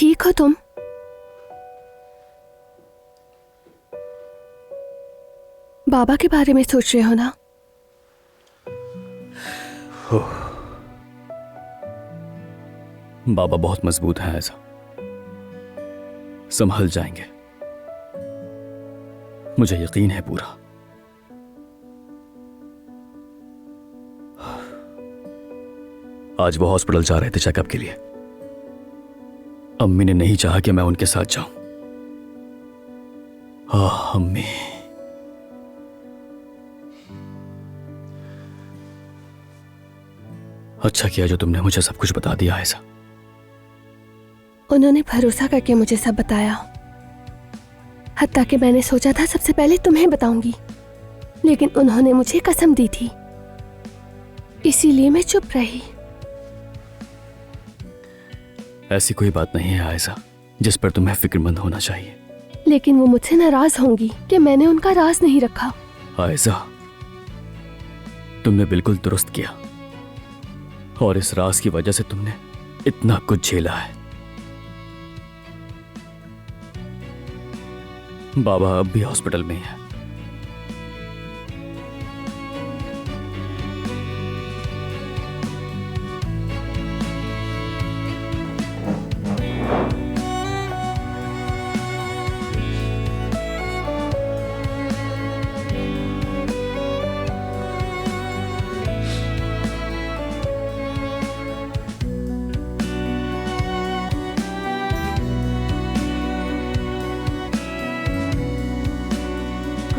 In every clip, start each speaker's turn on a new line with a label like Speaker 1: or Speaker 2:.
Speaker 1: ठीक हो तुम? बाबा के बारे में सोच रहे हो ना?
Speaker 2: बाबा बहुत मजबूत है, ऐसा संभल जाएंगे, मुझे यकीन है पूरा। आज वो हॉस्पिटल जा रहे थे चेकअप के लिए। अम्मी ने नहीं चाहा कि मैं उनके साथ जाऊं। अम्मी, अच्छा किया जो तुमने मुझे सब कुछ बता दिया ऐसा।
Speaker 1: उन्होंने भरोसा करके मुझे सब बताया, हत्ता कि मैंने सोचा था सबसे पहले तुम्हें बताऊंगी, लेकिन उन्होंने मुझे कसम दी थी, इसीलिए मैं चुप रही।
Speaker 2: ऐसी कोई बात नहीं है आयशा जिस पर तुम्हें फिक्रमंद होना चाहिए।
Speaker 1: लेकिन वो मुझसे नाराज होंगी कि मैंने उनका राज नहीं रखा।
Speaker 2: आयशा, तुमने बिल्कुल दुरुस्त किया, और इस राज की वजह से तुमने इतना कुछ झेला है। बाबा अब भी हॉस्पिटल में ही है।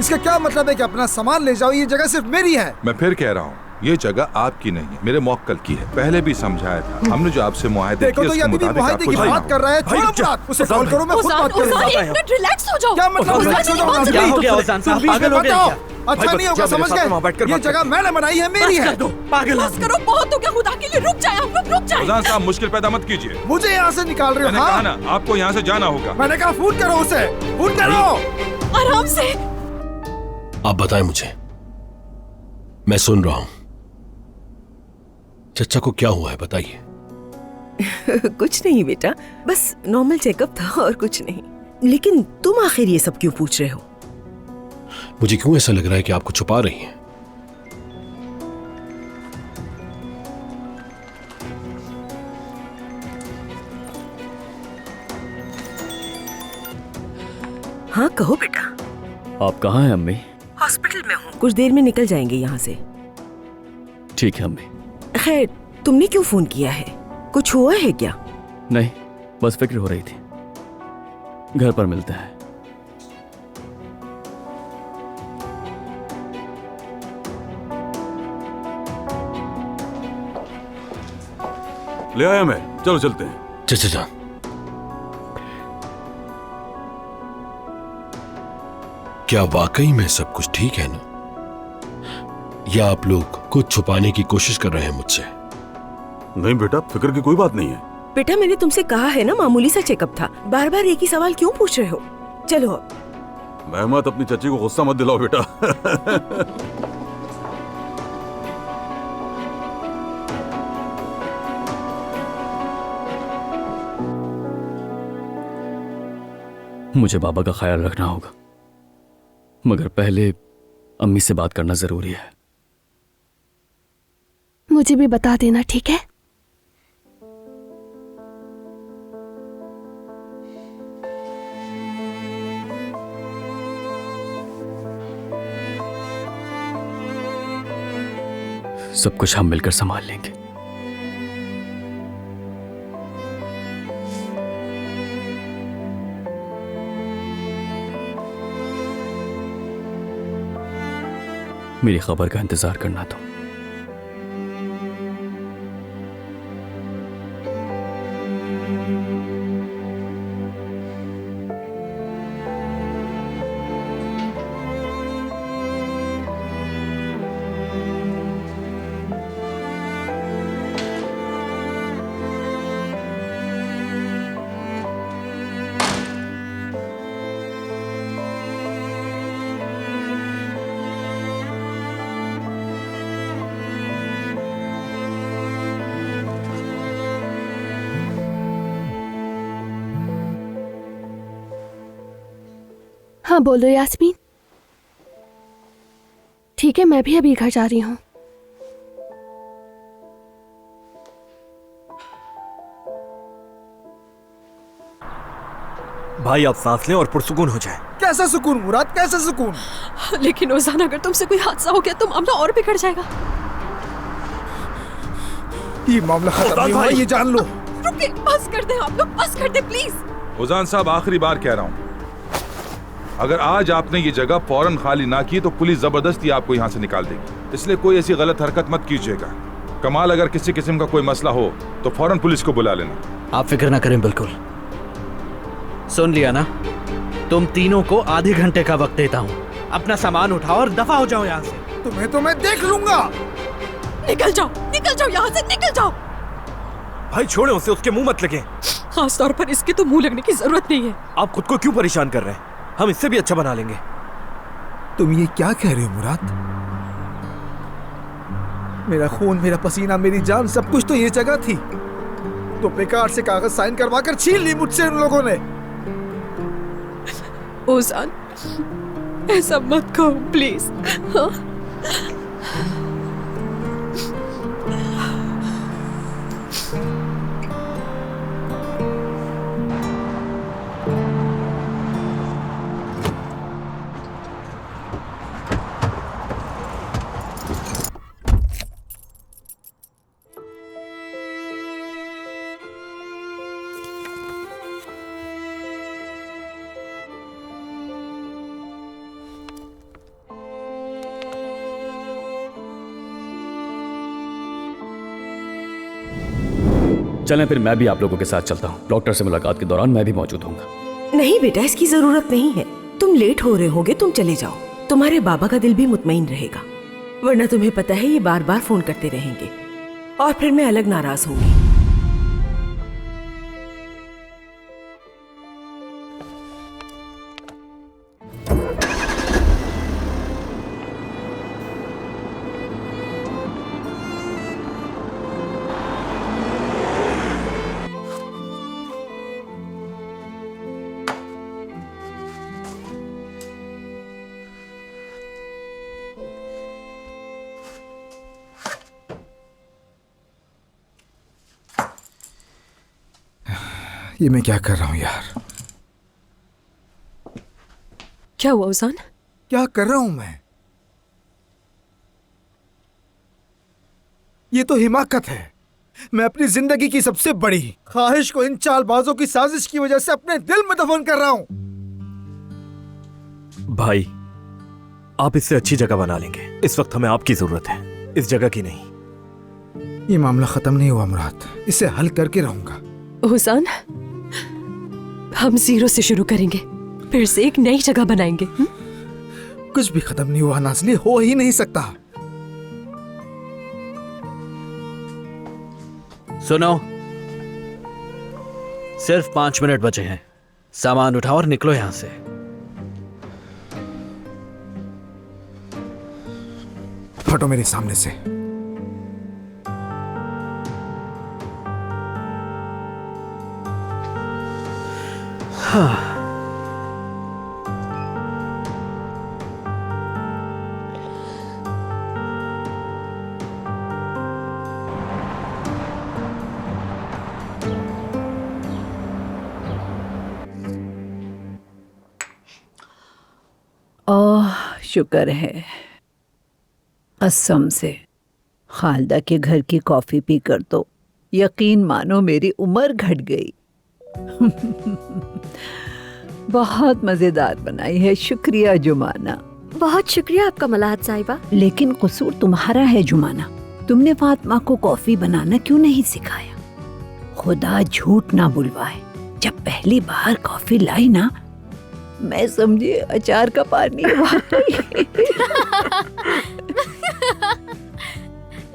Speaker 3: इसका क्या मतलब है कि अपना सामान ले जाओ, ये जगह सिर्फ मेरी है।
Speaker 4: मैं फिर कह रहा हूँ, ये जगह आपकी नहीं है, मेरे मौक्कल की है। पहले भी समझाया था हमने जो आपसे मुआहदे
Speaker 3: देखो तो ये अभी भी मुआहदे की बात कर रहा है। छोड़ो बात, उसे कॉल करो, मैं खुद बात करूंगा।
Speaker 5: एक मिनट रिलैक्स हो जाओ।
Speaker 3: क्या मतलब रिलैक्स हो जाओ?
Speaker 6: क्या हो गया ओजान साहब? पागल हो गया क्या?
Speaker 3: अच्छा नहीं होगा, समझ गए? ये जगह मैंने बनाई है, मेरी है।
Speaker 6: पागल
Speaker 5: बस करो, बहुत हो गया, खुदा के लिए रुक जाए हम लोग, रुक जाए।
Speaker 4: ओजान साहब मुश्किल पैदा मत कीजिए।
Speaker 3: मुझे यहाँ से निकाल रहे हो?
Speaker 4: मैंने कहा ना आपको यहाँ से जाना होगा।
Speaker 3: मैंने कहा फोन करो उसे, फोन करो।
Speaker 5: आराम से।
Speaker 7: आप बताएं मुझे, मैं सुन रहा हूं। चचा को क्या हुआ है बताइए।
Speaker 8: कुछ नहीं बेटा, बस नॉर्मल चेकअप था और कुछ नहीं। लेकिन तुम आखिर ये सब क्यों पूछ रहे हो?
Speaker 7: मुझे क्यों ऐसा लग रहा है कि आपको छुपा रही हैं?
Speaker 8: हाँ कहो बेटा।
Speaker 2: आप कहाँ हैं अम्मी?
Speaker 8: हॉस्पिटल में हूँ, कुछ देर में निकल जाएंगे यहाँ से।
Speaker 2: ठीक है अम्मी।
Speaker 8: खैर, तुमने क्यों फोन किया है? कुछ हुआ है क्या?
Speaker 2: नहीं, बस फिक्र हो रही थी। घर पर मिलते हैं।
Speaker 9: ले आया मैं, चलो चलते हैं।
Speaker 7: चचा जान, क्या वाकई में सब कुछ ठीक है ना? या आप लोग कुछ छुपाने की कोशिश कर रहे हैं मुझसे?
Speaker 9: नहीं बेटा, फिक्र की कोई बात नहीं है।
Speaker 8: बेटा मैंने तुमसे कहा है ना, मामूली सा चेकअप था, बार बार एक ही सवाल क्यों पूछ रहे हो? चलो।
Speaker 9: महमद, अपनी चची को गुस्सा मत दिलाओ बेटा।
Speaker 2: मुझे बाबा का ख्याल रखना होगा, मगर पहले अम्मी से बात करना जरूरी है।
Speaker 1: मुझे भी बता देना, ठीक है?
Speaker 2: सब कुछ हम मिलकर संभाल लेंगे। मेरी खबर का इंतजार करना तो।
Speaker 1: हाँ बोलो यास्मीन। ठीक है, मैं भी अभी घर जा रही हूँ।
Speaker 6: भाई आप सांस लें और पुरसुकून हो जाए।
Speaker 3: कैसा सुकून मुराद, कैसा सुकून?
Speaker 5: लेकिन ओजान, अगर तुमसे कोई हादसा हो गया तो मामला और बिगड़ जाएगा।
Speaker 3: ये मामला खत्म नहीं हुआ, ये जान लो।
Speaker 5: रुकिए, बस कर दे आप लोग, बस कर दे प्लीज।
Speaker 4: उजान साहब, आखिरी बार कह रहा हूँ, अगर आज आपने ये जगह फौरन खाली ना की तो पुलिस जबरदस्ती आपको यहाँ से निकाल देगी। इसलिए कोई ऐसी गलत हरकत मत कीजिएगा। कमाल, अगर किसी किस्म का कोई मसला हो तो फौरन पुलिस को बुला लेना।
Speaker 6: आप फिक्र ना करें, बिल्कुल। सुन लिया ना, तुम तीनों को आधे घंटे का वक्त देता हूँ। अपना सामान उठाओ और दफा हो जाओ यहाँ से।
Speaker 3: तुम्हें तो मैं देख लूंगा।
Speaker 5: निकल जाओ यहाँ से, निकल जाओ।
Speaker 6: भाई छोड़े उसे, उसके मुंह मत लगे।
Speaker 5: खास तौर पर इसके तो मुंह लगने की जरूरत नहीं है।
Speaker 6: आप खुद को क्यों परेशान कर रहे हैं? हम इससे भी अच्छा बना लेंगे।
Speaker 3: तुम ये क्या कह रहे हो मुराद? मेरा खून, मेरा पसीना, मेरी जान, सब कुछ तो ये जगह थी। तो बेकार से कागज साइन करवा कर छीन ली मुझसे उन लोगों ने।
Speaker 5: ओजान, ऐसा मत कहो प्लीज। हाँ?
Speaker 2: चलें फिर, मैं भी आप लोगों के साथ चलता हूँ। डॉक्टर से मुलाकात के दौरान मैं भी मौजूद होऊंगा।
Speaker 8: नहीं बेटा, इसकी जरूरत नहीं है। तुम लेट हो रहे होगे, तुम चले जाओ। तुम्हारे बाबा का दिल भी मुतमईन रहेगा, वरना तुम्हें पता है ये बार बार फोन करते रहेंगे और फिर मैं अलग नाराज होंगी।
Speaker 3: ये मैं क्या कर रहा हूँ यार?
Speaker 5: क्या हुआ ओजान?
Speaker 3: क्या कर रहा हूं मैं? ये तो हिमाकत है। मैं अपनी जिंदगी की सबसे बड़ी ख्वाहिश को इन चालबाजों की साजिश की वजह से अपने दिल में दफन कर रहा हूं।
Speaker 6: भाई, आप इससे अच्छी जगह बना लेंगे। इस वक्त हमें आपकी जरूरत है, इस जगह की नहीं।
Speaker 3: ये मामला खत्म नहीं हुआ मुराद, इसे हल करके रहूंगा।
Speaker 5: ओजान, हम जीरो से शुरू करेंगे, फिर से एक नई जगह बनाएंगे।
Speaker 3: कुछ भी खत्म नहीं हुआ नाज़ली, हो ही नहीं सकता।
Speaker 6: सुनो, सिर्फ 5 मिनट बचे हैं। सामान उठाओ और निकलो यहां से।
Speaker 3: हटो मेरे सामने से।
Speaker 6: हाँ।
Speaker 10: ओह, शुक्र है कसम से खालदा के घर की कॉफी पीकर तो यकीन मानो मेरी उम्र घट गई। बहुत मजेदार बनाई है, शुक्रिया जुमाना।
Speaker 11: बहुत शुक्रिया आपका मलाहत साहिबा।
Speaker 10: लेकिन कसूर तुम्हारा है जुमाना, तुमने फातिमा को कॉफी बनाना क्यों नहीं सिखाया? खुदा झूठ ना बुलवाए, जब पहली बार कॉफी लाई ना, मैं समझी अचार का पानी।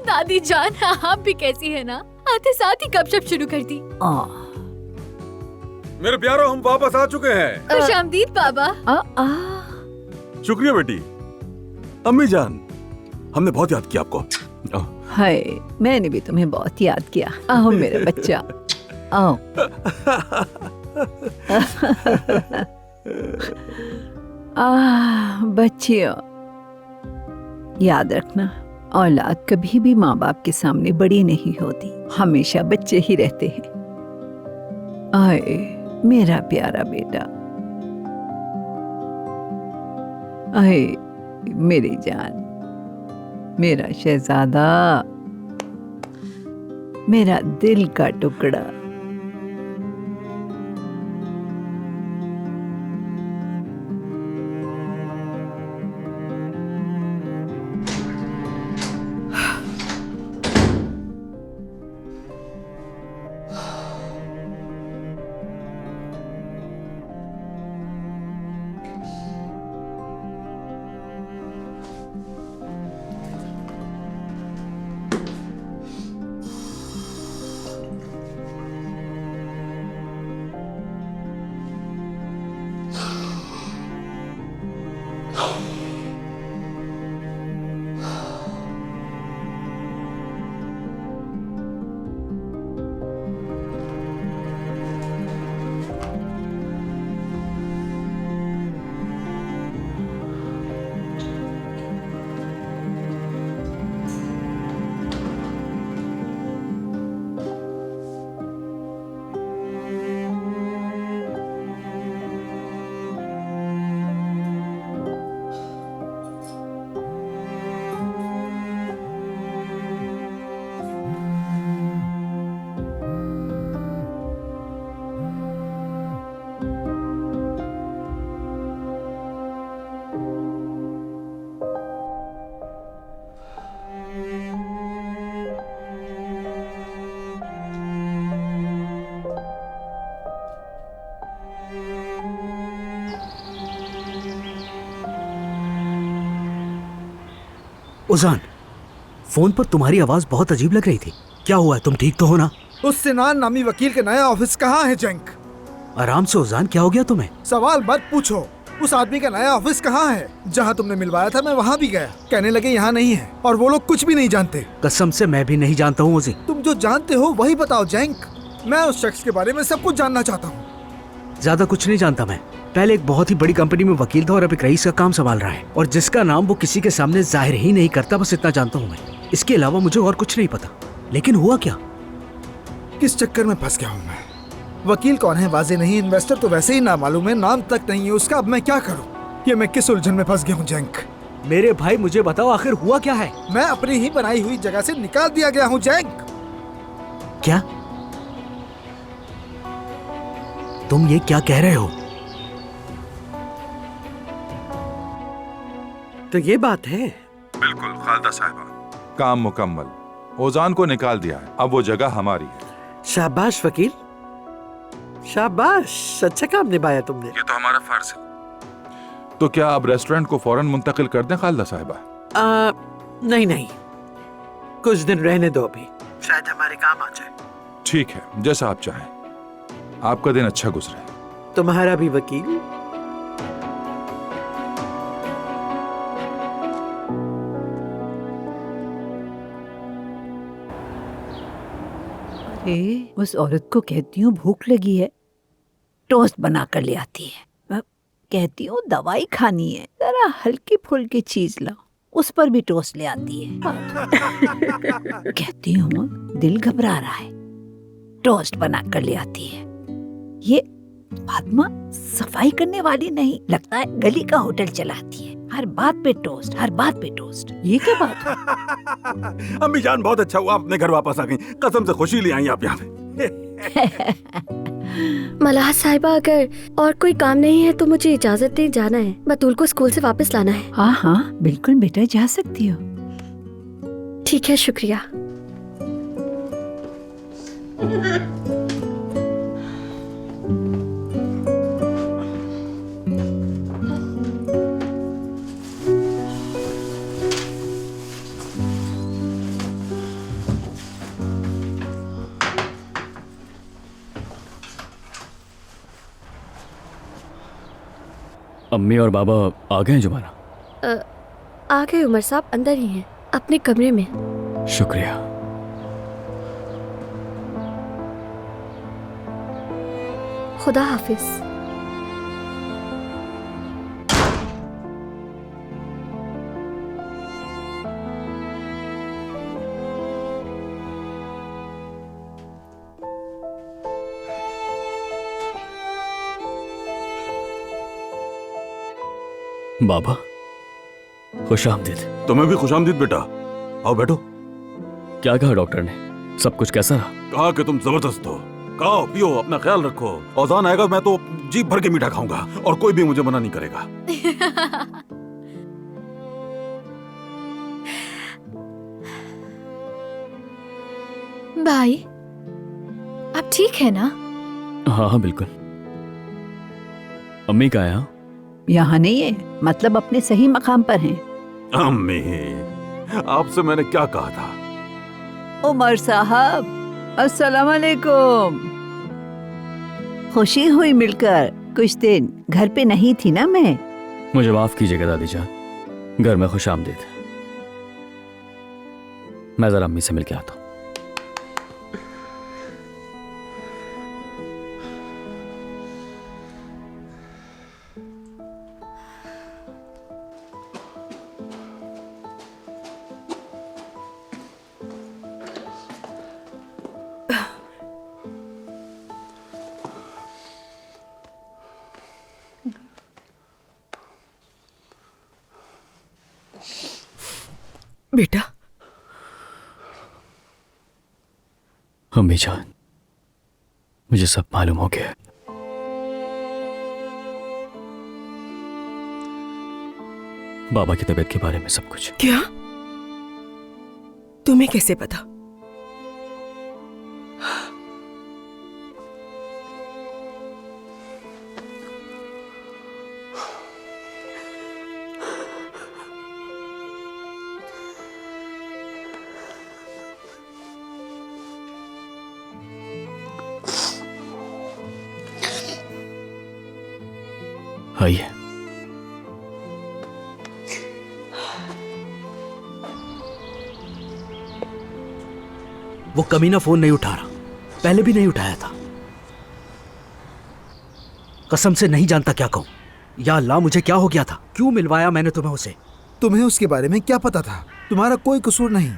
Speaker 11: दादी जान, आप भी कैसी है ना? आते साथ ही गपशप शुरू कर दी।
Speaker 9: मेरे प्यारों, हम वापस आ चुके हैं।
Speaker 11: खुशामदीद बाबा।
Speaker 9: शुक्रिया बेटी। अम्मी जान, हमने बहुत याद किया आपको।
Speaker 10: हाय, मैंने भी तुम्हें बहुत याद किया। आओ मेरे बच्चा, आओ। बच्चियों, याद रखना, औलाद कभी भी माँ बाप के सामने बड़ी नहीं होती, हमेशा बच्चे ही रहते हैं। आए मेरा प्यारा बेटा, आए मेरी जान, मेरा शहजादा, मेरा दिल का टुकड़ा।
Speaker 6: उजान, फोन पर तुम्हारी आवाज बहुत अजीब लग रही थी। क्या हुआ है? तुम ठीक तो हो ना?
Speaker 3: उस सिनान नामी वकील का नया ऑफिस कहाँ है जंक?
Speaker 6: आराम से उजान, क्या हो गया तुम्हें?
Speaker 3: सवाल मत पूछो। उस आदमी का नया ऑफिस कहाँ है? जहाँ तुमने मिलवाया था मैं वहाँ भी गया, कहने लगे यहाँ नहीं है, और वो लोग कुछ भी नहीं जानते।
Speaker 6: कसम से मैं भी नहीं जानता हूँ उसे।
Speaker 3: तुम जो जानते हो वही बताओ जंक। मैं उस शख्स के बारे में सब कुछ जानना चाहता हूँ।
Speaker 6: ज्यादा कुछ नहीं जानता मैं। पहले एक बहुत ही बड़ी कंपनी में वकील था और अब एक रईस का काम संभाल रहा है, और जिसका नाम वो किसी के सामने जाहिर ही नहीं करता, बस इतना जानता हूँ मैं। इसके अलावा मुझे और कुछ नहीं पता। लेकिन हुआ क्या?
Speaker 3: किस चक्कर में फंस गया हूँ मैं? वकील कौन है वाजे नहीं, इन्वेस्टर तो वैसे ही ना मालूम है, नाम तक नहीं है उसका। अब मैं क्या करूँ? ये मैं किस उलझन में फंस गया हूँ जंक?
Speaker 6: मेरे भाई मुझे बताओ, आखिर हुआ क्या है?
Speaker 3: मैं अपनी ही बनाई हुई जगह से निकाल दिया गया हूँ जंक।
Speaker 6: क्या तुम ये क्या कह रहे हो?
Speaker 12: तो ये बात है?
Speaker 4: बिल्कुल खालदा साहिबा, काम मुकम्मल। ओजान को निकाल दिया है, अब वो जगह हमारी है।
Speaker 12: शाबाश वकील, शाबाश, अच्छा काम निभाया तुमने।
Speaker 4: ये तो हमारा फर्ज है। तो क्या अब रेस्टोरेंट को फौरन मुंतकिल कर दें खालदा साहिबा?
Speaker 12: नहीं नहीं, कुछ दिन रहने दो अभी, शायद हमारे काम आ जाए।
Speaker 4: ठीक है, जैसा आप चाहें। आपका दिन अच्छा गुजरे।
Speaker 12: तुम्हारा भी वकील।
Speaker 10: अरे उस औरत को कहती हूँ भूख लगी है, टोस्ट बना कर ले आती है। कहती हूँ दवाई खानी है, जरा हल्की फुल्की चीज लाओ, उस पर भी टोस्ट ले आती है। कहती हूँ दिल घबरा रहा है, टोस्ट बना कर ले आती है। ये फातिमा सफाई करने वाली नहीं, लगता है गली का होटल चलाती है। हर बात पे टोस्ट, हर बात पे टोस्ट। ये क्या बात है?
Speaker 9: अम्मी जान, बहुत अच्छा हुआ अपने घर वापस आ गई। कसम से खुशी ले आई आप यहाँ पे।
Speaker 13: मलाह साहिबा, अगर और कोई काम नहीं है तो मुझे इजाजत दें, जाना है। बतूल को स्कूल से वापस लाना है।
Speaker 10: हाँ हाँ बिल्कुल बेटा, जा सकती हो।
Speaker 13: ठीक है, शुक्रिया।
Speaker 2: अम्मी और बाबा आ गए हैं जुमाना?
Speaker 13: आ गए उमर साहब, अंदर ही हैं, अपने कमरे में।
Speaker 2: शुक्रिया।
Speaker 13: खुदा हाफिज।
Speaker 2: बाबा, खुश आमदीद।
Speaker 9: तुम्हें भी खुश आमदीद बेटा। आओ बैठो।
Speaker 2: क्या कहा डॉक्टर ने? सब कुछ कैसा रहा?
Speaker 9: कहा कि तुम जबरदस्त हो। खाओ पियो, अपना ख्याल रखो। औजान आएगा मैं तो जी भर के मीठा खाऊंगा और कोई भी मुझे मना नहीं करेगा।
Speaker 11: भाई, आप ठीक है ना?
Speaker 2: हाँ हाँ बिल्कुल। अम्मी कहाँ है? यहाँ
Speaker 10: यहाँ नहीं है, मतलब अपने सही मकाम पर हैं।
Speaker 9: अम्मी, आपसे मैंने क्या कहा था?
Speaker 10: उमर साहब, अस्सलाम वालेकुम। खुशी हुई मिलकर। कुछ दिन घर पे नहीं थी ना मैं।
Speaker 2: मुझे माफ कीजिएगा दादी जान, घर में खुश आमदीद। मैं जरा अम्मी से मिल के आता हूँ।
Speaker 8: बेटा,
Speaker 2: अम्मी जान, मुझे सब मालूम हो गया। बाबा की तबीयत के बारे में सब कुछ।
Speaker 8: क्या? तुम्हें कैसे पता?
Speaker 2: आइए।
Speaker 6: वो कमीना फोन नहीं उठा रहा, पहले भी नहीं उठाया था। कसम से नहीं जानता क्या कहूं। या अल्लाह, मुझे क्या हो गया था? क्यों मिलवाया मैंने तुम्हें उसे?
Speaker 3: तुम्हें उसके बारे में क्या पता था? तुम्हारा कोई कसूर नहीं,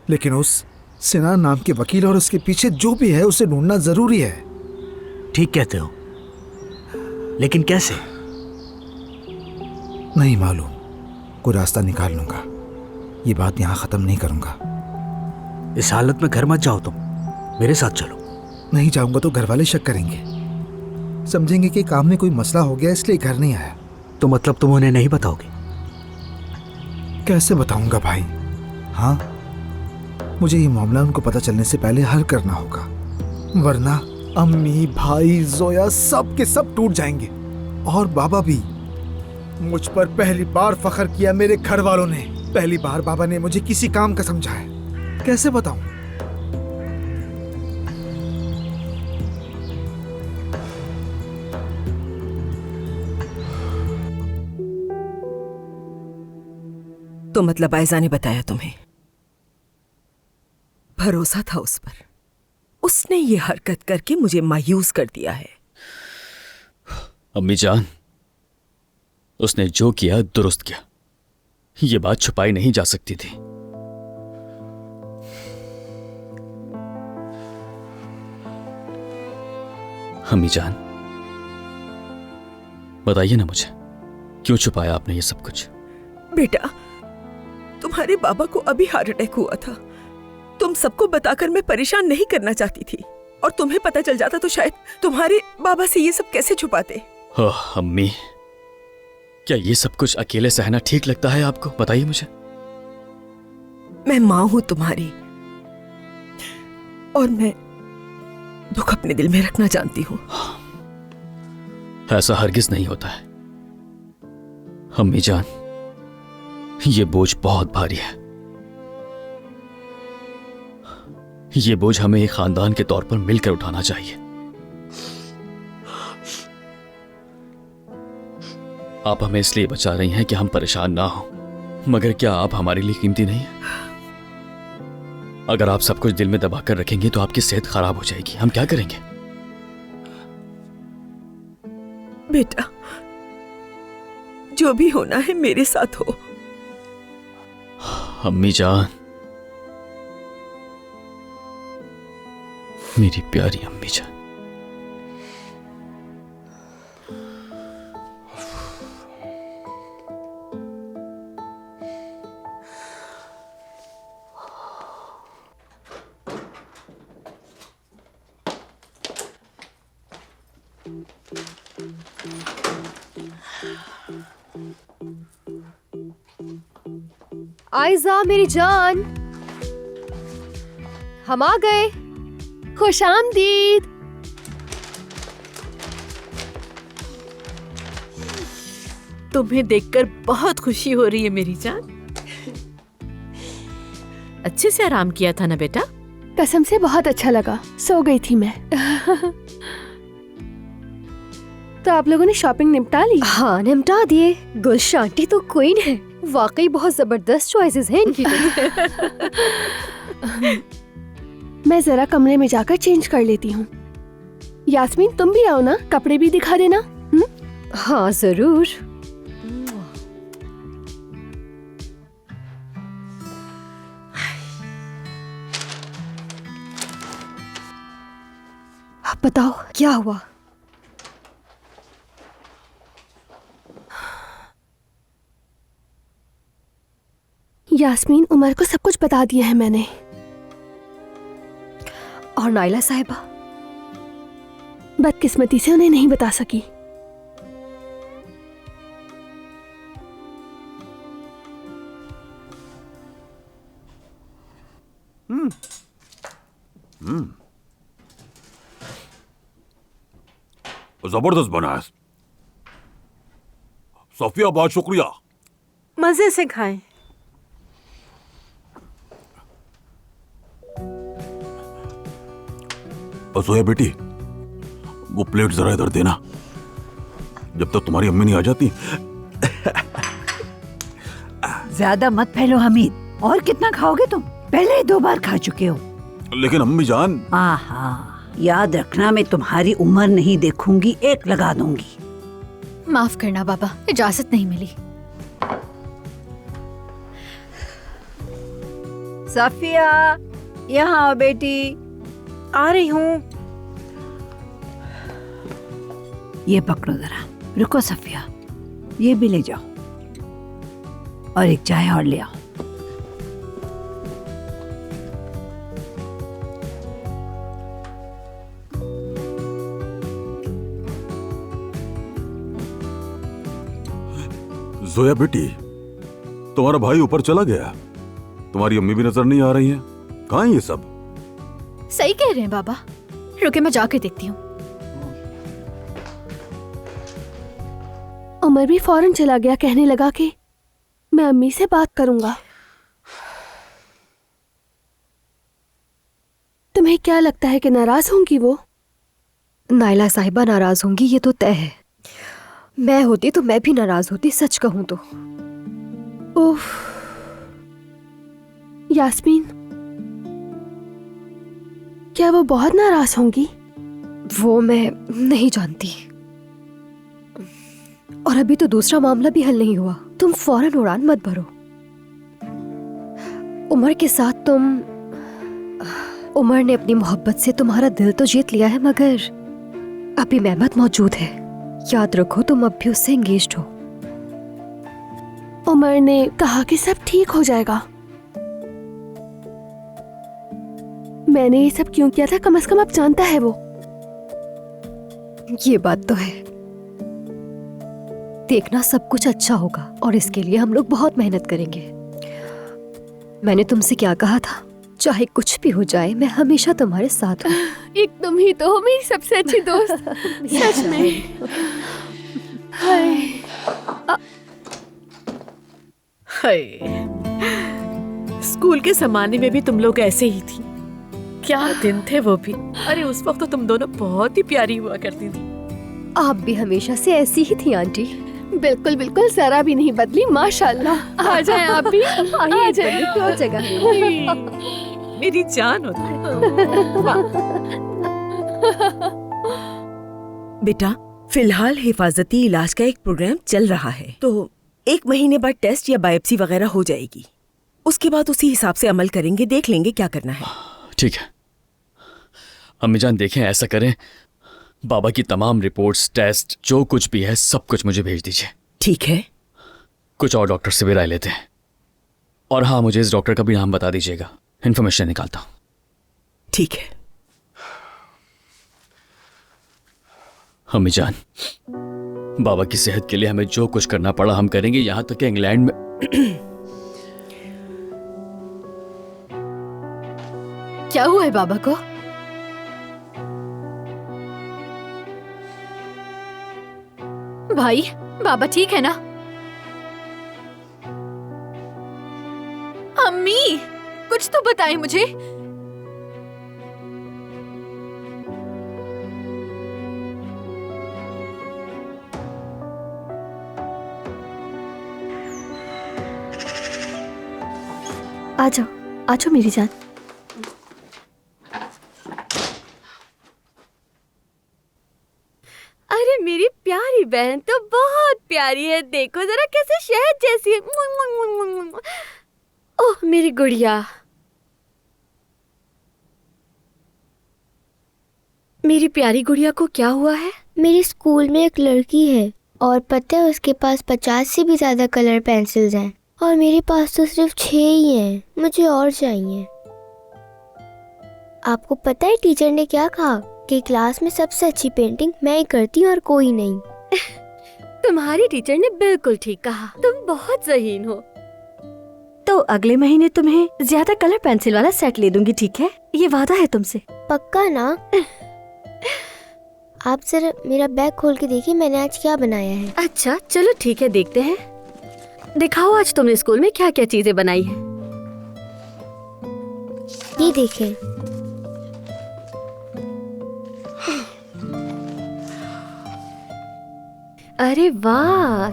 Speaker 3: लेकिन उस सिनान नाम के वकील और उसके पीछे जो भी है उसे ढूंढना जरूरी है।
Speaker 6: ठीक कहते हो, लेकिन कैसे?
Speaker 3: नहीं मालूम, कोई रास्ता निकाल लूंगा। ये बात यहाँ खत्म नहीं करूंगा।
Speaker 6: इस हालत में घर मत जाओ, तुम मेरे साथ चलो।
Speaker 3: नहीं जाऊंगा तो घर वाले शक करेंगे, समझेंगे कि काम में कोई मसला हो गया इसलिए घर नहीं आया।
Speaker 6: तो मतलब तुम उन्हें नहीं बताओगे?
Speaker 3: कैसे बताऊंगा भाई? हाँ, मुझे ये मामला उनको पता चलने से पहले हल करना होगा, वरना अम्मी, भाई, जोया सब के सब टूट जाएंगे। और बाबा भी। मुझ पर पहली बार फख्र किया मेरे घर वालों ने। पहली बार बाबा ने मुझे किसी काम का समझा है। कैसे बताऊं?
Speaker 8: तो मतलब आयजा ने बताया तुम्हें? भरोसा था उस पर, उसने ये हरकत करके मुझे मायूस कर दिया है।
Speaker 2: अम्मी जान, उसने जो किया दुरुस्त किया। ये बात छुपाई नहीं जा सकती थी। अम्मी जान, बताइए ना मुझे, क्यों छुपाया आपने ये सब कुछ?
Speaker 8: बेटा, तुम्हारे बाबा को अभी हार्ट अटैक हुआ था। तुम सबको बताकर मैं परेशान नहीं करना चाहती थी, और तुम्हें पता चल जाता तो शायद तुम्हारे बाबा से ये सब कैसे छुपाते।
Speaker 2: ओह अम्मी, क्या ये सब कुछ अकेले सहना ठीक लगता है आपको? बताइए मुझे।
Speaker 8: मैं मां हूं तुम्हारी, और मैं दुख अपने दिल में रखना जानती हूं।
Speaker 2: ऐसा हरगिज नहीं होता है अम्मी जान, ये बोझ बहुत भारी है। ये बोझ हमें एक खानदान के तौर पर मिलकर उठाना चाहिए। आप हमें इसलिए बचा रही हैं कि हम परेशान ना हो, मगर क्या आप हमारे लिए कीमती नहीं हैं? अगर आप सब कुछ दिल में दबा कर रखेंगे तो आपकी सेहत खराब हो जाएगी। हम क्या करेंगे?
Speaker 8: बेटा, जो भी होना है मेरे साथ हो।
Speaker 2: अम्मी जान, मेरी प्यारी अम्मी जान।
Speaker 5: आयजा मेरी जान, हम आ गए।
Speaker 1: खुश आमदीद।
Speaker 12: तुम्हें देखकर बहुत खुशी हो रही है मेरी जान। अच्छे से आराम किया था ना बेटा?
Speaker 1: कसम से बहुत अच्छा लगा, सो गई थी मैं। तो आप लोगों ने शॉपिंग निपटा ली?
Speaker 5: हाँ निपटा दिए। गुलशन आंटी तो क्वीन है, वाकई बहुत जबरदस्त चॉइसेस हैं इनकी तो।
Speaker 1: मैं जरा कमरे में जाकर चेंज कर लेती हूँ। यास्मीन तुम भी आओ ना, कपड़े भी दिखा देना।
Speaker 5: हाँ जरूर। आप बताओ क्या हुआ?
Speaker 1: यास्मीन, उमर को सब कुछ बता दिया है मैंने।
Speaker 5: और नाइला साहिबा?
Speaker 1: बदकिस्मती से उन्हें नहीं बता सकी।
Speaker 9: जबरदस्त बना है सोफिया, बहुत शुक्रिया।
Speaker 12: मजे से खाएं।
Speaker 9: सोया बेटी, वो प्लेट जरा इधर देना, जब तक तुम्हारी अम्मी नहीं आ जाती।
Speaker 10: ज्यादा मत फैलो हमीद, और कितना खाओगे तुम? पहले 2 बार खा चुके हो।
Speaker 9: लेकिन अम्मी जान।
Speaker 10: आहा, याद रखना मैं तुम्हारी उम्र नहीं देखूंगी, 1 लगा दूंगी।
Speaker 11: माफ करना बाबा, इजाजत नहीं मिली।
Speaker 10: सफिया, यहाँ आओ बेटी।
Speaker 8: आ रही हूँ।
Speaker 10: ये पकड़ो जरा। रुको सफिया, ये भी ले जाओ, और एक चाय और ले आओ।
Speaker 9: जोया बेटी, तुम्हारा भाई ऊपर चला गया, तुम्हारी अम्मी भी नजर नहीं आ रही हैं। कहाँ है ये सब?
Speaker 11: सही कह रहे हैं बाबा, रुके मैं जाकर देखती हूँ।
Speaker 1: उमर भी फौरन चला गया, कहने लगा कि मैं अम्मी से बात करूंगा। तुम्हें क्या लगता है कि नाराज होंगी वो?
Speaker 5: नाइला साहिबा नाराज होंगी ये तो तय है। मैं होती तो मैं भी नाराज होती, सच कहूं तो।
Speaker 1: उफ, यास्मीन, क्या वो बहुत नाराज होंगी?
Speaker 5: वो मैं नहीं जानती। और अभी तो दूसरा मामला भी हल नहीं हुआ। तुम फौरन उड़ान मत भरो। उमर के साथ उमर ने अपनी मोहब्बत से तुम्हारा दिल तो जीत लिया है, मगर अभी मेहमत मौजूद है। याद रखो तुम अब भी उससे एंगेज्ड हो।
Speaker 1: उमर ने कहा कि सब ठीक हो जाएगा। मैंने ये सब क्यों किया था, कम से कम अब जानता है वो।
Speaker 5: ये बात तो है। देखना सब कुछ अच्छा होगा, और इसके लिए हम लोग बहुत मेहनत करेंगे। मैंने तुमसे क्या कहा था? चाहे कुछ भी हो जाए, मैं हमेशा तुम्हारे साथ हूँ।
Speaker 1: एक तुम ही तो हो मेरी सबसे अच्छी दोस्त। सच में। हाय।
Speaker 12: हाय। स्कूल के जमाने में भी तुम लोग ऐसे ही थी। क्या दिन थे वो भी। अरे उस वक्त तो तुम दोनों बहुत ही प्यारी हुआ करती थी।
Speaker 5: आप भी हमेशा से ऐसी ही थी आंटी।
Speaker 1: बिल्कुल बिल्कुल, जरा भी नहीं बदली, माशाल्लाह। आ जाए आप भी। आ जाए।
Speaker 5: क्यों जगह
Speaker 12: मेरी जान होती।
Speaker 8: बेटा, फिलहाल हिफाजती इलाज का एक प्रोग्राम चल रहा है, तो 1 महीने बाद टेस्ट या बायोप्सी वगैरह हो जाएगी। उसके बाद उसी हिसाब से अमल करेंगे, देख लेंगे क्या करना है।
Speaker 2: ठीक है अम्मी जान, देखें ऐसा करें, बाबा की तमाम रिपोर्ट्स, टेस्ट, जो कुछ भी है सब कुछ मुझे भेज दीजिए।
Speaker 8: ठीक है।
Speaker 2: कुछ और डॉक्टर से भी राय लेते हैं। और हाँ, मुझे इस डॉक्टर का भी नाम बता दीजिएगा, इन्फॉर्मेशन निकालता हूँ।
Speaker 8: ठीक है।
Speaker 2: अम्मी जान, बाबा की सेहत के लिए हमें जो कुछ करना पड़ा हम करेंगे, यहाँ तक कि इंग्लैंड में
Speaker 11: क्या हुआ है बाबा को? भाई, बाबा ठीक है ना? अम्मी, कुछ तो बताएं मुझे।
Speaker 13: आ जाओ, आ जाओ मेरी जान। अरे मेरी प्यारी बहन तो बहुत प्यारी है, देखो जरा कैसे शहद जैसी है। ओह मेरी गुड़िया, मेरी प्यारी गुड़िया को क्या हुआ है?
Speaker 14: मेरे स्कूल में एक लड़की है और पता है उसके पास 50 से भी ज्यादा कलर पेंसिल्स हैं और मेरे पास तो सिर्फ 6 ही हैं। मुझे और चाहिए। आपको पता है टीचर ने क्या कहा कि क्लास में सबसे अच्छी पेंटिंग मैं ही करती हूँ और कोई नहीं।
Speaker 13: तुम्हारी टीचर ने बिल्कुल ठीक कहा, तुम बहुत ज़हीन हो।
Speaker 14: तो अगले महीने तुम्हें ज्यादा कलर पेंसिल वाला सेट ले दूंगी, ठीक है? ये वादा है तुमसे। पक्का ना? आप जरा मेरा बैग खोल के देखिए मैंने आज क्या बनाया है।
Speaker 13: अच्छा चलो ठीक है, देखते हैं। दिखाओ आज तुमने स्कूल में क्या क्या चीजें बनाई हैं।
Speaker 14: ये देखें।
Speaker 13: अरे वाह,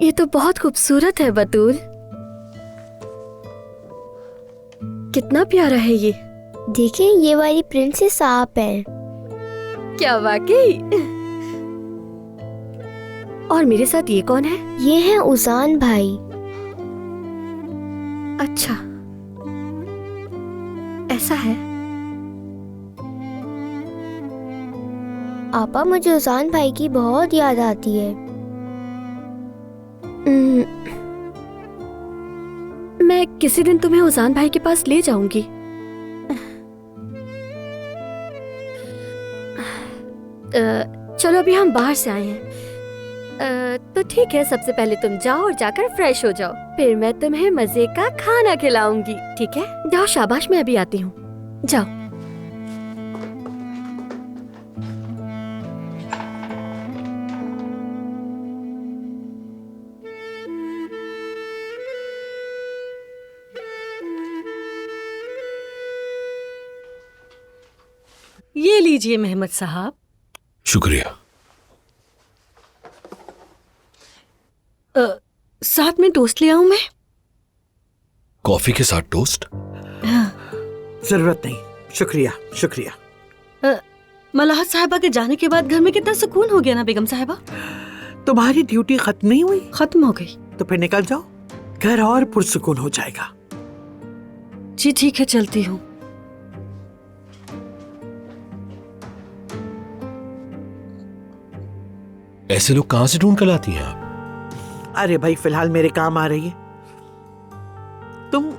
Speaker 13: ये तो बहुत खूबसूरत है बतूल। कितना प्यारा है ये।
Speaker 14: देखें ये वाली प्रिंसेस आप है।
Speaker 13: क्या वाकई? और मेरे साथ ये कौन है?
Speaker 14: ये है उजान भाई।
Speaker 13: अच्छा ऐसा है।
Speaker 14: आपा मुझे उजान भाई की बहुत याद आती है।
Speaker 13: मैं किसी दिन तुम्हें उजान भाई के पास ले जाऊंगी। चलो अभी हम बाहर से आए हैं, तो ठीक है सबसे पहले तुम जाओ और जाकर फ्रेश हो जाओ, फिर मैं तुम्हें मजे का खाना खिलाऊंगी, ठीक है? जाओ शाबाश, मैं अभी आती हूँ, जाओ।
Speaker 15: ये लीजिए मेहमद साहब।
Speaker 7: शुक्रिया।
Speaker 15: साथ में टोस्ट ले आऊं मैं?
Speaker 7: कॉफी के साथ टोस्ट?
Speaker 6: जरूरत नहीं, शुक्रिया शुक्रिया।
Speaker 15: मलाहत साहिबा के जाने के बाद घर में कितना सुकून हो गया ना बेगम साहिबा।
Speaker 6: तुम्हारी ड्यूटी खत्म नहीं हुई?
Speaker 15: खत्म हो गई।
Speaker 6: तो फिर निकल जाओ, घर और पुरसुकून हो जाएगा।
Speaker 15: जी ठीक है, चलती हूँ।
Speaker 7: ऐसे लोग कहां से ढूंढ कर लाती हैं आप?
Speaker 6: अरे भाई फिलहाल मेरे काम आ रही है। तुम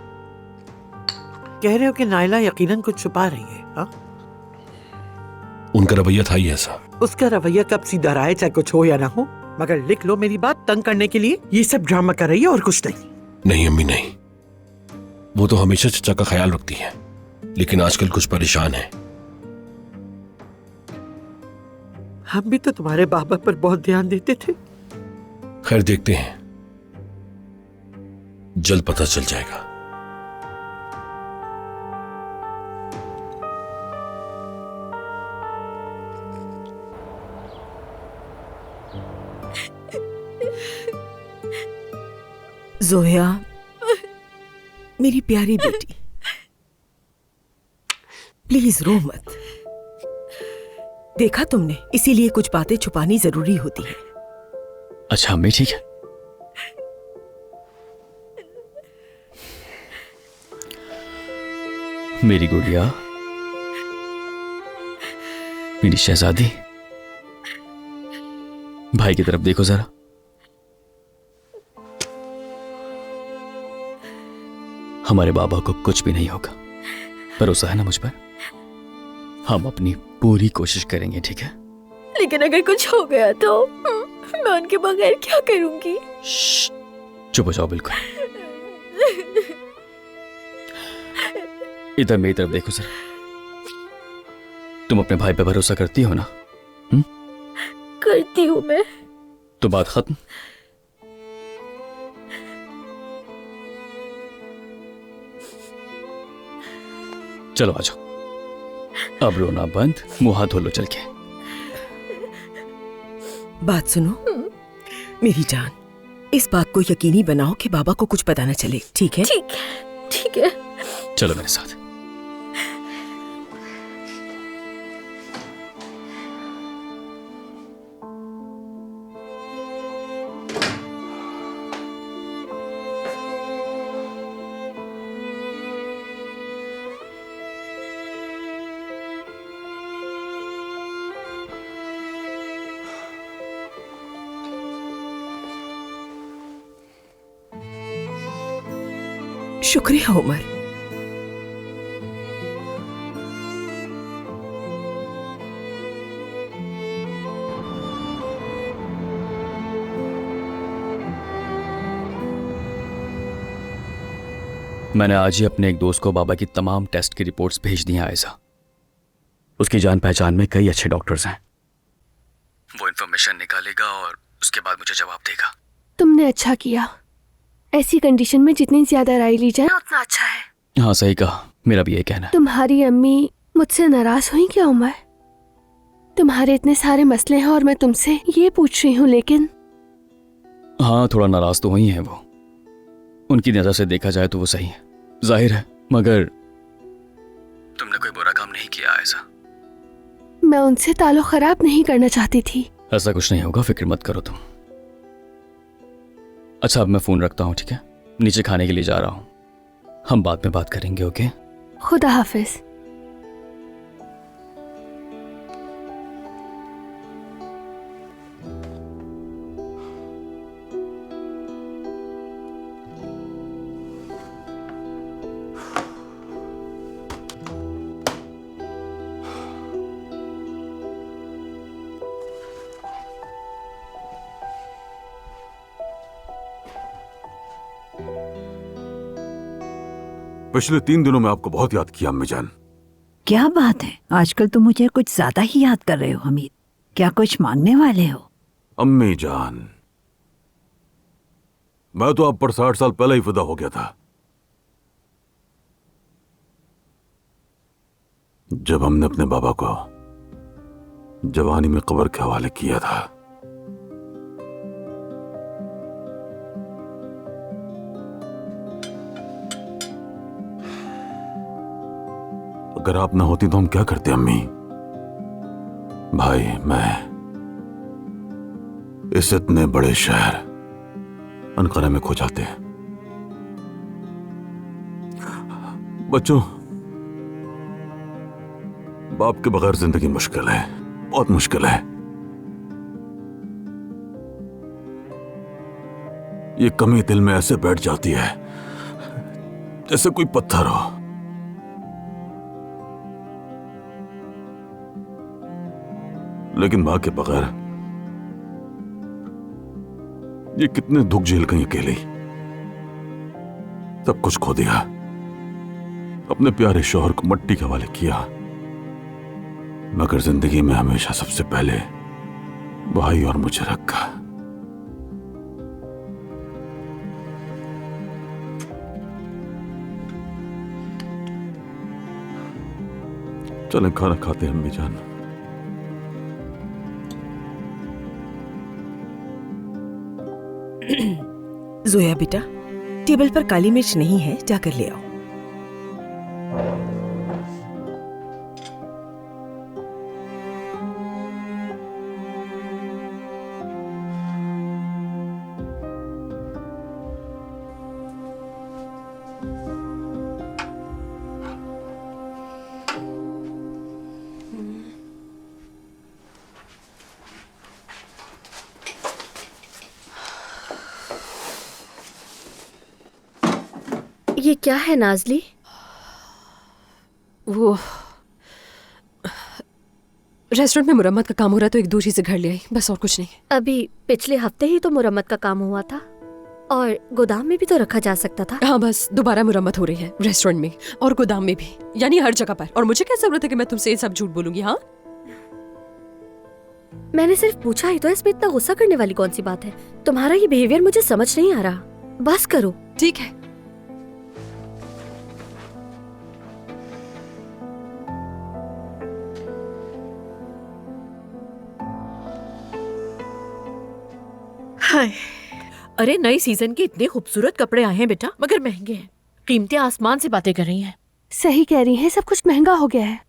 Speaker 6: कह रहे हो कि नायला यकीनन कुछ छुपा रही है, हा?
Speaker 7: उनका रवैया था ही ऐसा।
Speaker 6: उसका रवैया कब सीधा रहा है, चाहे कुछ हो या ना हो। मगर लिख लो मेरी बात, तंग करने के लिए ये सब ड्रामा कर रही है और कुछ नहीं।
Speaker 7: नहीं अम्मी नहीं, वो तो हमेशा चचा का ख्याल रखती है, लेकिन आजकल कुछ परेशान है।
Speaker 6: हम भी तो तुम्हारे बाबा पर बहुत ध्यान देते थे।
Speaker 7: खैर देखते हैं, जल्द पता चल जाएगा।
Speaker 8: जोया, मेरी प्यारी बेटी, प्लीज रो मत। देखा तुमने, इसीलिए कुछ बातें छुपानी जरूरी होती है।
Speaker 2: अच्छा अम्मी ठीक है। मेरी गुड़िया, मेरी शहजादी, भाई की तरफ देखो जरा। हमारे बाबा को कुछ भी नहीं होगा, भरोसा है ना मुझ पर? हम अपनी पूरी कोशिश करेंगे, ठीक है?
Speaker 13: लेकिन अगर कुछ हो गया तो मैं उनके बगैर क्या करूंगी?
Speaker 2: चुप हो जाओ बिल्कुल। इधर मेरी तरफ देखो सर। तुम अपने भाई पे भरोसा करती हो ना?
Speaker 13: करती हूँ मैं।
Speaker 2: तो बात खत्म। चलो आ जाओ, अब रोना बंद, मुंह हाथ धो लो चल के।
Speaker 8: बात सुनो मेरी जान, इस बात को यकीनी बनाओ कि बाबा को कुछ पता न चले, ठीक है?
Speaker 13: ठीक है, ठीक है।
Speaker 2: चलो मेरे साथ।
Speaker 8: शुक्रिया उमर।
Speaker 2: मैंने आज ही अपने एक दोस्त को बाबा की तमाम टेस्ट की रिपोर्ट्स भेज दी हैं आयजा। उसकी जान पहचान में कई अच्छे डॉक्टर्स हैं। वो इंफॉर्मेशन निकालेगा और उसके बाद मुझे जवाब देगा।
Speaker 1: तुमने अच्छा किया। ऐसी कंडीशन में जितनी ज्यादा राय ली जाए उतना अच्छा है।
Speaker 2: हाँ सही कहा, मेरा भी यही कहना है।
Speaker 1: तुम्हारी अम्मी मुझसे नाराज हुई क्या उमर? तुम्हारे इतने सारे मसले हैं और मैं तुमसे ये पूछ रही हूँ, लेकिन
Speaker 2: हाँ थोड़ा नाराज तो हुई हैं वो। उनकी नजर से देखा जाए तो वो सही है, जाहिर है, मगर तुमने कोई बुरा काम नहीं किया ऐसा।
Speaker 1: मैं उनसे ताल्लुक खराब नहीं करना चाहती थी।
Speaker 2: ऐसा कुछ नहीं होगा, फिक्र मत करो तुम। अच्छा अब मैं फोन रखता हूँ, ठीक है? नीचे खाने के लिए जा रहा हूँ, हम बाद में बात करेंगे, ओके?
Speaker 1: खुदा हाफिज।
Speaker 9: पिछले 3 दिनों में आपको बहुत याद किया अम्मी जान।
Speaker 10: क्या बात है, आजकल तो मुझे कुछ ज्यादा ही याद कर रहे हो हमीद। क्या कुछ मांगने वाले हो?
Speaker 9: अम्मी जान, मैं तो आप पर 60 साल पहले ही फिदा हो गया था। जब हमने अपने बाबा को जवानी में कब्र के हवाले किया था। अगर आप ना होती तो हम क्या करते अम्मी? भाई मैं इस इतने बड़े शहर अनकरा में खो जाते हैं। बच्चों, बाप के बगैर जिंदगी मुश्किल है, बहुत मुश्किल है। ये कमी दिल में ऐसे बैठ जाती है जैसे कोई पत्थर हो। लेकिन मां के बगैर ये कितने दुख झेल गई अकेली। सब कुछ खो दिया, अपने प्यारे शौहर को मट्टी के हवाले किया, मगर जिंदगी में हमेशा सबसे पहले भाई और मुझे रखा। चलें खाना खाते हैं अम्मी जान।
Speaker 8: जोया बेटा, टेबल पर काली मिर्च नहीं है, जाकर ले आओ।
Speaker 13: ये क्या है नाजली?
Speaker 16: वो रेस्टोरेंट में मुरम्मत का काम हो रहा तो एक दूसरी से घर ले आई, बस और कुछ नहीं।
Speaker 13: अभी पिछले हफ्ते ही तो मुरम्मत का काम हुआ था और गोदाम में भी तो रखा जा सकता था।
Speaker 16: हाँ, बस दोबारा मुरम्मत हो रही है रेस्टोरेंट में और गोदाम में भी, यानी हर जगह पर। और मुझे क्या जरूरत है कि मैं तुमसे ये सब झूठ बोलूंगी? हाँ,
Speaker 13: मैंने सिर्फ पूछा ही तो, इसमें इतना गुस्सा करने वाली कौन सी बात है? तुम्हारा ये बिहेवियर मुझे समझ नहीं आ रहा। बस करो।
Speaker 16: ठीक है।
Speaker 12: हाय, अरे नई सीजन के इतने खूबसूरत कपड़े आए हैं बेटा, मगर महंगे हैं। कीमतें आसमान से बातें कर रही हैं।
Speaker 1: सही कह रही हैं, सब कुछ महंगा हो गया है।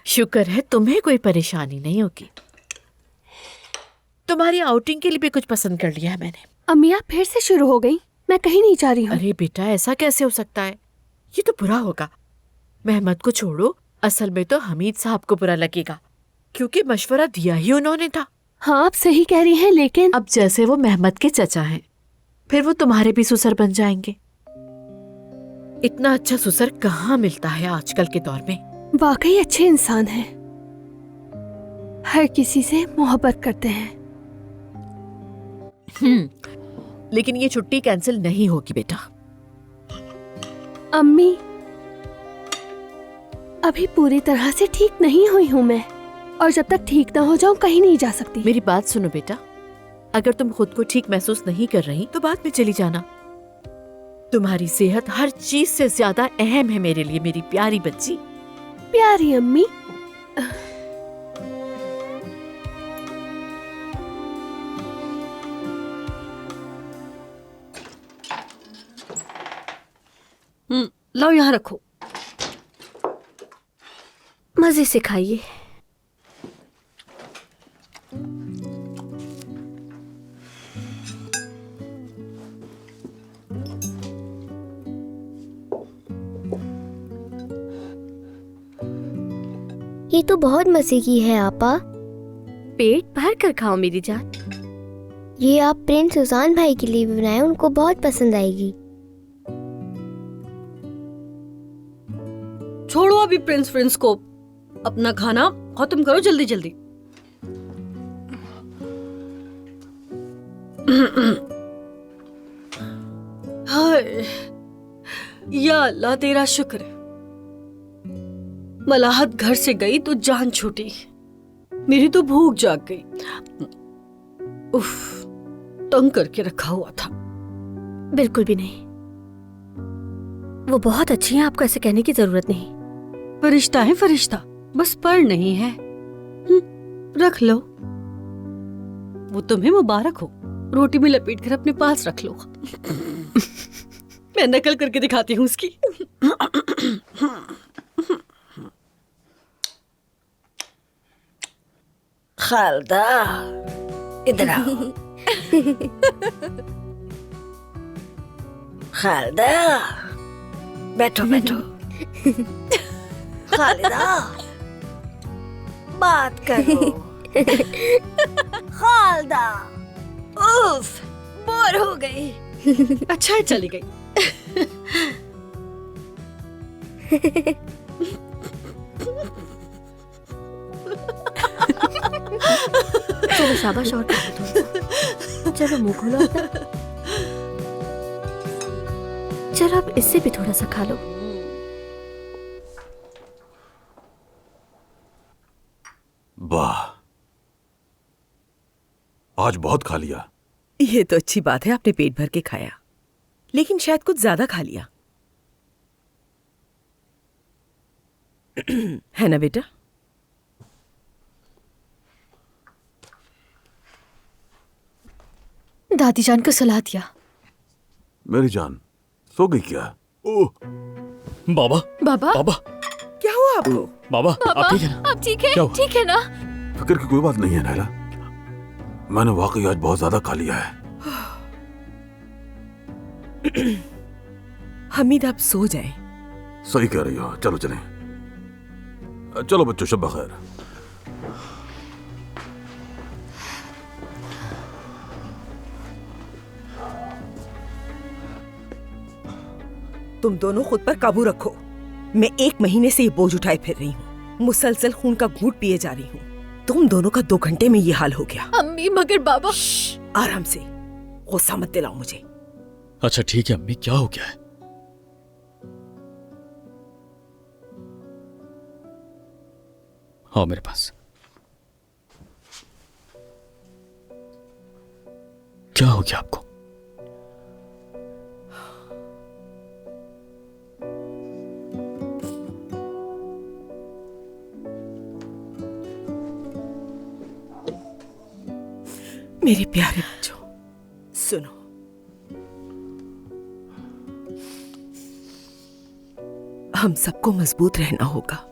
Speaker 12: शुक्र है तुम्हें कोई परेशानी नहीं होगी। तुम्हारी आउटिंग के लिए भी कुछ पसंद कर लिया है मैंने।
Speaker 1: अम्मी आप फिर से शुरू हो गई? मैं कहीं नहीं जा रही हूँ।
Speaker 12: अरे बेटा, ऐसा कैसे हो सकता है? ये तो बुरा होगा। मेहमद को छोड़ो, असल में तो हमीद साहब को बुरा लगेगा, क्योंकि मशवरा दिया ही उन्होंने था।
Speaker 1: हाँ, आप सही कह रही हैं, लेकिन
Speaker 12: अब जैसे वो मेहमद के चचा हैं, फिर वो तुम्हारे भी ससुर बन जाएंगे। इतना अच्छा ससुर कहाँ मिलता है आजकल के दौर में।
Speaker 1: वाकई अच्छे इंसान हैं, हर किसी से मोहब्बत करते हैं।
Speaker 12: लेकिन ये छुट्टी कैंसिल नहीं होगी बेटा।
Speaker 1: अम्मी, अभी पूरी तरह से ठीक नहीं हुई हूँ मैं, और जब तक ठीक ना हो जाऊं कहीं नहीं जा सकती।
Speaker 12: मेरी बात सुनो बेटा, अगर तुम खुद को ठीक महसूस नहीं कर रही तो बाद में चली जाना। तुम्हारी सेहत हर चीज से ज्यादा अहम है मेरे लिए, मेरी प्यारी बच्ची।
Speaker 1: प्यारी अम्मी।
Speaker 15: लाओ यहाँ रखो।
Speaker 13: मजे से खाइए।
Speaker 14: ये तो बहुत मजे की है आपा।
Speaker 13: पेट भर कर खाओ मेरी जान।
Speaker 14: ये आप प्रिंस सुजान भाई के लिए भी बनाए, उनको बहुत पसंद आएगी।
Speaker 15: छोड़ो अभी प्रिंस को, अपना खाना खत्म करो जल्दी जल्दी। हाय, या अल्लाह तेरा शुक्र है, मलाहत घर से गई तो जान छूटी, मेरी तो भूख जाग गई। उफ, तंग करके रखा हुआ था।
Speaker 13: बिल्कुल भी नहीं, वो बहुत अच्छी हैं, आपको ऐसे कहने की जरूरत नहीं।
Speaker 15: फरिश्ता है फरिश्ता, बस पर नहीं है। रख लो, वो तुम्हें मुबारक हो। रोटी में लपेट कर अपने पास रख लो। मैं नकल करके दिखाती हूँ उसकी।
Speaker 10: खालदा, इधर आओ। खालदा, बैठो बैठो। खालिदा, बात करो। खालदा, उफ, बोर हो गई।
Speaker 15: अच्छा है चली गई।
Speaker 13: चलो शाबाश, और चलो मुंह खोलो अपना। चलो अब इससे भी थोड़ा सा खा लो।
Speaker 9: वाह, आज बहुत खा लिया।
Speaker 8: ये तो अच्छी बात है, आपने पेट भर के खाया, लेकिन शायद कुछ ज्यादा खा लिया। है ना बेटा?
Speaker 15: दादी जान को सुला दिया।
Speaker 9: मेरी जान सो गई क्या? ओह,
Speaker 11: बाबा
Speaker 12: बाबा
Speaker 11: बाबा
Speaker 8: क्या हुआ आपको?
Speaker 11: बाबा
Speaker 12: बाबा,
Speaker 11: आप ठीक है ना?
Speaker 12: आप ठीक है?
Speaker 11: क्या हुआ?
Speaker 12: ठीक है ना?
Speaker 9: फिक्र की कोई बात नहीं है नैला, मैंने वाकई आज बहुत ज्यादा खा लिया है।
Speaker 8: हमीद आप सो जाएं।
Speaker 9: सही कह रही हो, चलो चलें। चलो बच्चों, शब बखैर।
Speaker 8: तुम दोनों खुद पर काबू रखो। मैं 1 महीने से ये बोझ उठाए फिर रही हूँ, मुसलसल खून का घूंट पिए जा रही हूँ। तुम दोनों का 2 घंटे में ये हाल हो गया।
Speaker 12: अम्मी, मगर बाबा।
Speaker 8: आराम से, गुस्सा मत दिलाओ मुझे।
Speaker 2: अच्छा ठीक है अम्मी, क्या हो गया है? आओ मेरे पास। क्या हो गया आपको?
Speaker 8: मेरे प्यारे बच्चों, सुनो। हम सबको मजबूत रहना होगा।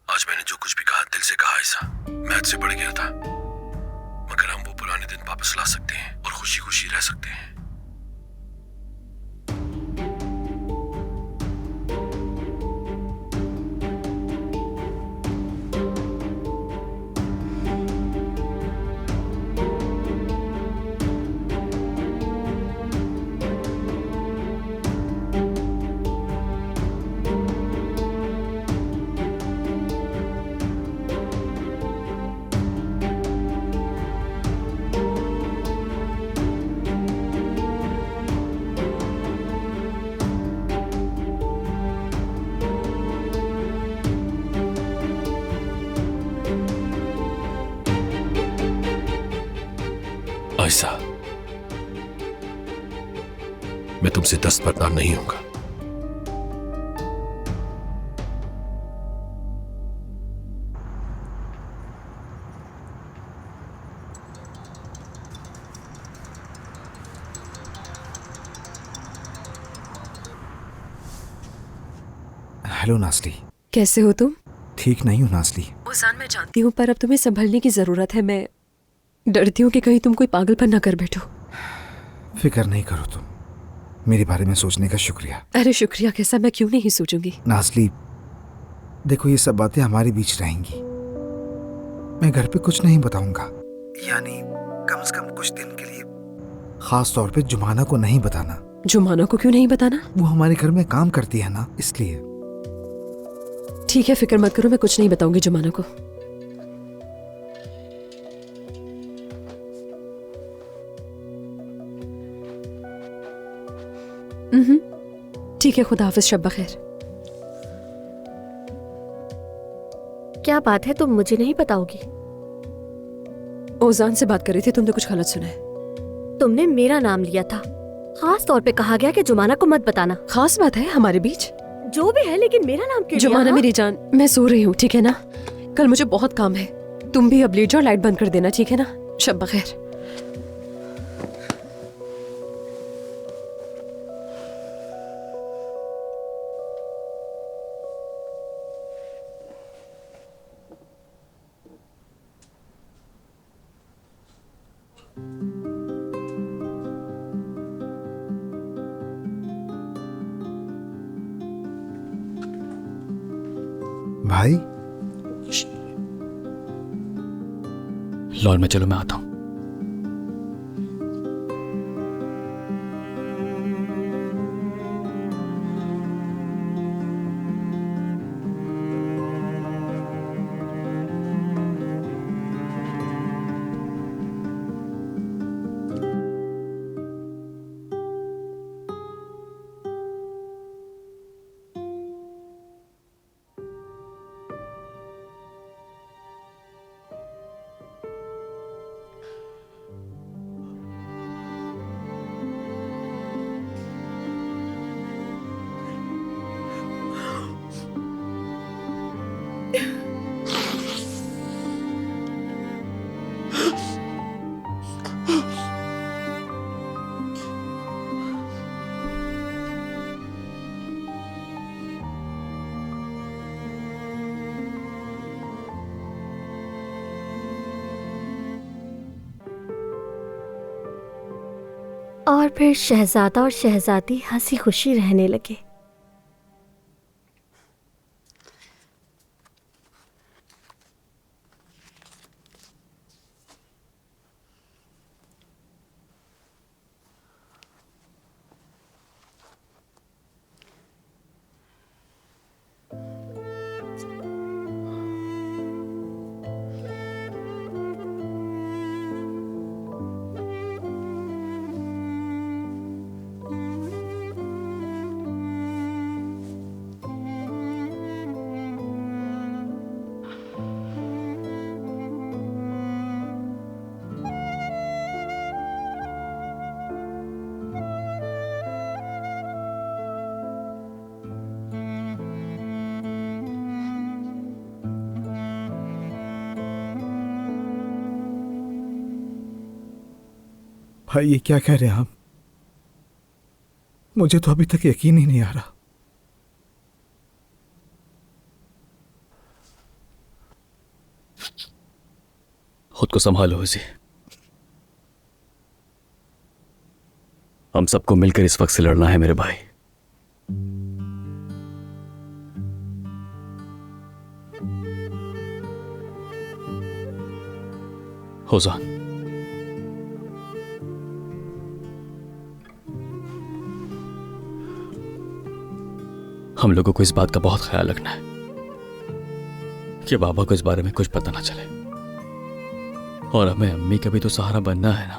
Speaker 7: आज मैंने जो कुछ भी कहा दिल से कहा ऐसा। मैच से बढ़ गया था, मगर हम वो पुराने दिन वापस ला सकते हैं और खुशी खुशी रह सकते हैं। आयशा, मैं तुमसे दस्तबरदार नहीं होऊंगा।
Speaker 3: हेलो नासली।
Speaker 16: कैसे हो तुम?
Speaker 3: ठीक नहीं हूँ नासली।
Speaker 16: ओजान, मैं जानती हूँ, पर अब तुम्हें संभलने की जरूरत है। मैं डरती हूँ कि कहीं तुम कोई पागलपन न कर बैठो।
Speaker 3: फिक्र नहीं करो तुम, मेरे बारे में सोचने का शुक्रिया।
Speaker 16: अरे शुक्रिया कैसा, मैं क्यों नहीं सोचूंगी।
Speaker 3: नासली देखो, ये सब बातें हमारे बीच रहेंगी। मैं घर पे कुछ नहीं बताऊंगा, यानी कम से कम कुछ दिन के लिए। खास तौर पे जुमाना को नहीं बताना।
Speaker 16: जुमाना को क्यों नहीं बताना?
Speaker 3: वो हमारे घर में काम करती है ना, इसलिए।
Speaker 16: ठीक है, फिक्र मत करो, मैं कुछ नहीं बताऊंगी जुमाना को। ठीक है, खुदा हाफिज, शब बखैर।
Speaker 13: क्या बात है, तुम मुझे नहीं बताओगी?
Speaker 16: ओजान से बात कर रही थी, तुमने कुछ गलत सुना है।
Speaker 13: तुमने मेरा नाम लिया था, खास तौर पे कहा गया कि जुमाना को मत बताना।
Speaker 16: खास बात है हमारे बीच?
Speaker 13: जो भी है, लेकिन मेरा नाम क्यों लिया?
Speaker 16: जुमाना मेरी जान, मैं सो रही हूँ, ठीक है ना? कल मुझे बहुत काम है। तुम भी अब लेट जाओ, लाइट बंद कर देना, ठीक है ना? शब बखैर।
Speaker 3: भाई
Speaker 2: लॉन में चलो, मैं आता हूं।
Speaker 13: और फिर शहजादा और शहजादी हंसी खुशी रहने लगे।
Speaker 3: भाई ये क्या कह रहे हैं आप? मुझे तो अभी तक यकीन ही नहीं आ रहा।
Speaker 2: खुद को संभालो उसी। हम सबको मिलकर इस वक्त से लड़ना है मेरे भाई। होजान, हम लोगों को इस बात का बहुत ख्याल रखना है कि बाबा को इस बारे में कुछ पता ना चले, और हमें अम्मी का भी तो सहारा बनना है ना।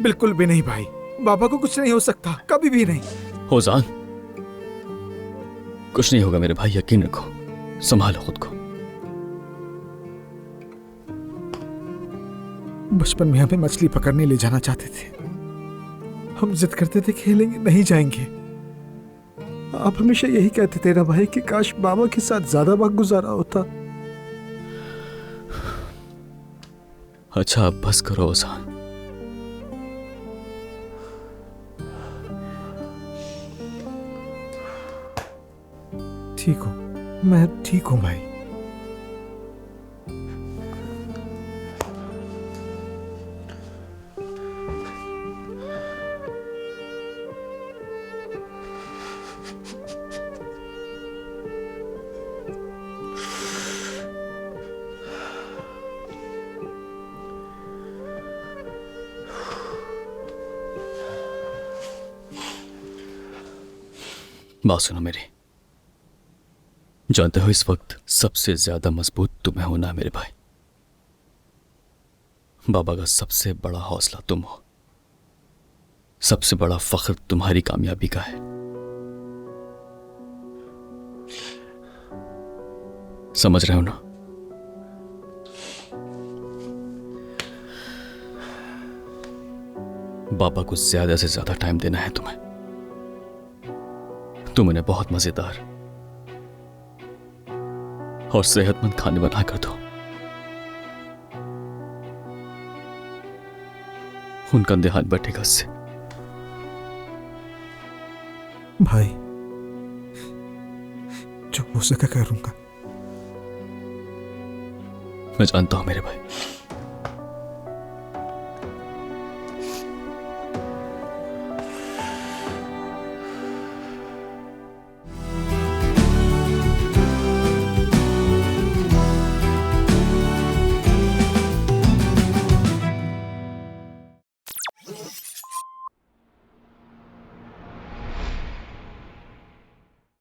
Speaker 3: बिल्कुल भी नहीं भाई, बाबा को कुछ नहीं हो सकता, कभी भी नहीं।
Speaker 2: होजान, कुछ नहीं होगा मेरे भाई, यकीन रखो, संभालो खुद को।
Speaker 3: बचपन में हमें मछली पकड़ने ले जाना चाहते थे, हम जिद करते थे खेलेंगे, नहीं जाएंगे। आप हमेशा यही कहते थे ना भाई कि काश बाबा के साथ ज्यादा वक्त गुजारा होता।
Speaker 2: अच्छा अब बस करो होजान।
Speaker 3: ठीक हूं, मैं ठीक हूं भाई।
Speaker 2: बात सुनो मेरी, जानते हो इस वक्त सबसे ज्यादा मजबूत तुम्हें होना है मेरे भाई। बाबा का सबसे बड़ा हौसला तुम हो, सबसे बड़ा फख्र तुम्हारी कामयाबी का है। समझ रहे हो ना? बाबा को ज्यादा से ज्यादा टाइम देना है तुम्हें। तुम उन्हें बहुत मजेदार और सेहतमंद खाने बना कर दो। उनका ध्यान बैठेगा इससे।
Speaker 3: भाई जो हो सका करूंगा।
Speaker 2: मैं जानता हूं मेरे भाई।